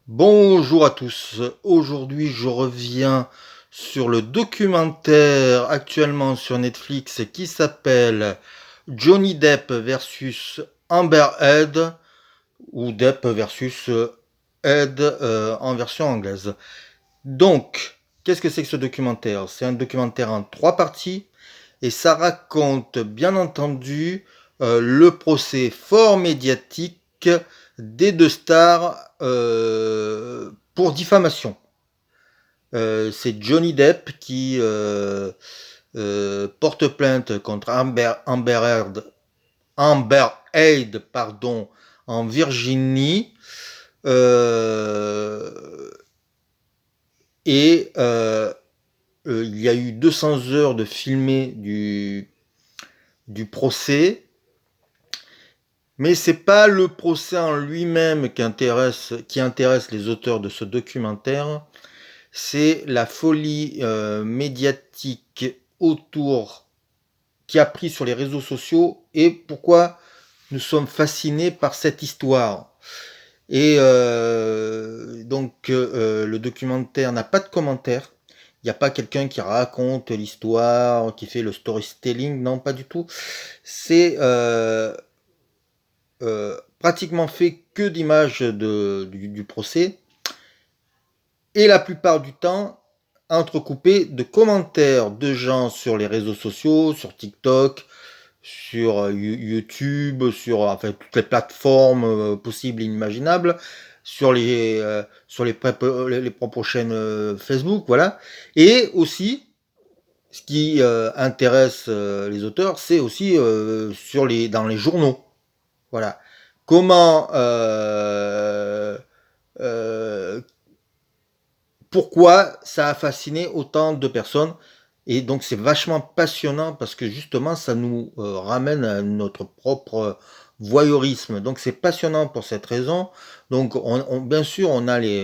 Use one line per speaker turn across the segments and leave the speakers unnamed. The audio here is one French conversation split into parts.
Bonjour à tous, aujourd'hui je reviens sur le documentaire actuellement sur Netflix qui s'appelle Johnny Depp versus Amber Heard ou Depp versus Heard en version anglaise. Donc, qu'est-ce que c'est que ce documentaire? C'est un documentaire en 3 parties et ça raconte bien entendu le procès fort médiatique des deux stars pour diffamation. C'est Johnny Depp qui porte plainte contre Amber Heard, pardon, en Virginie. Euh, et il y a eu 200 heures de filmé du procès. Mais c'est pas le procès en lui-même qui intéresse les auteurs de ce documentaire, c'est la folie médiatique autour qui a pris sur les réseaux sociaux et pourquoi nous sommes fascinés par cette histoire. Et le documentaire n'a pas de commentaire. Il n'y a pas quelqu'un qui raconte l'histoire, qui fait le storytelling, non, pas du tout. C'est pratiquement fait que d'images du procès et la plupart du temps entrecoupé de commentaires de gens sur les réseaux sociaux, sur TikTok, sur YouTube, sur enfin, toutes les plateformes possibles et inimaginables, sur les propres chaînes Facebook, voilà. Et aussi, ce qui intéresse les auteurs, c'est aussi dans les journaux. Voilà. Comment, pourquoi ça a fasciné autant de personnes. Et donc c'est vachement passionnant parce que justement ça nous ramène à notre propre voyeurisme. Donc c'est passionnant pour cette raison. Donc bien sûr on a les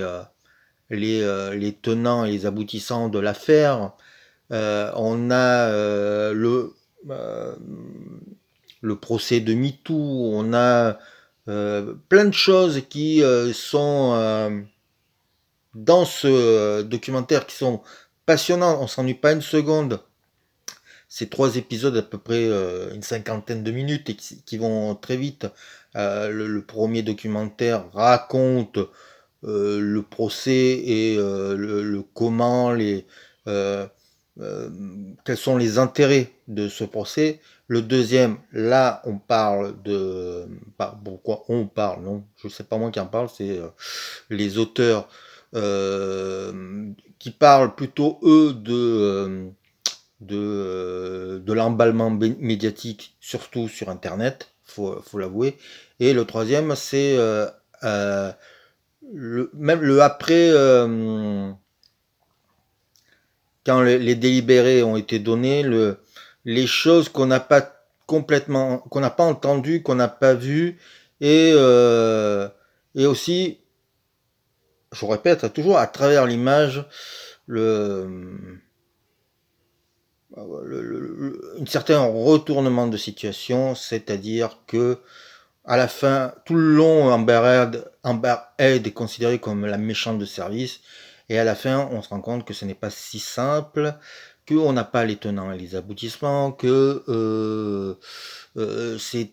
tenants et les aboutissants de l'affaire. On a euh, le procès de MeToo. On a plein de choses qui sont dans ce documentaire qui sont passionnants, on s'ennuie pas une seconde. Ces 3 épisodes à peu près une cinquantaine de minutes et qui vont très vite. Le premier documentaire raconte le procès et le comment, euh, euh, quels sont les intérêts de ce procès. Le deuxième, là, on parle de... Pourquoi on parle, non? Je sais pas moi qui en parle, c'est les auteurs qui parlent plutôt, eux, de l'emballement médiatique, surtout sur Internet, faut l'avouer. Et le troisième, c'est même le après, quand les délibérés ont été donnés, les choses qu'on n'a pas complètement, qu'on n'a pas entendues, qu'on n'a pas vues, et, euh, et aussi, je répète, toujours à travers l'image, le, un certain retournement de situation, c'est-à-dire que à la fin, tout le long, Amber Heard est considérée comme la méchante de service, et à la fin, on se rend compte que ce n'est pas si simple, qu'on n'a pas les tenants et les aboutissements, que c'est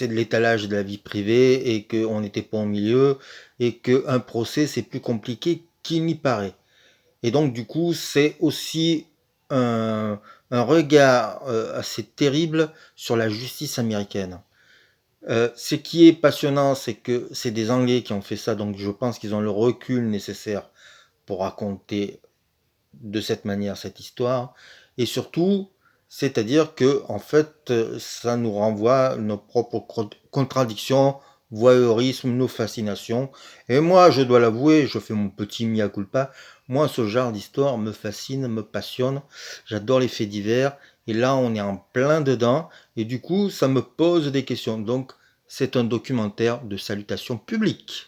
de l'étalage de la vie privée, et qu'on n'était pas au milieu, et qu'un procès, c'est plus compliqué qu'il n'y paraît. Et donc, du coup, c'est aussi un regard assez terrible sur la justice américaine. Ce qui est passionnant, c'est que c'est des Anglais qui ont fait ça, donc je pense qu'ils ont le recul nécessaire pour raconter de cette manière cette histoire. Et surtout, c'est-à-dire que en fait, ça nous renvoie nos propres contradictions, voyeurisme, nos fascinations. Et moi, je dois l'avouer, je fais mon petit mea culpa. Moi, ce genre d'histoire me fascine, me passionne. J'adore les faits divers. Et là, on est en plein dedans. Et du coup, ça me pose des questions. Donc, c'est un documentaire de salutation publique.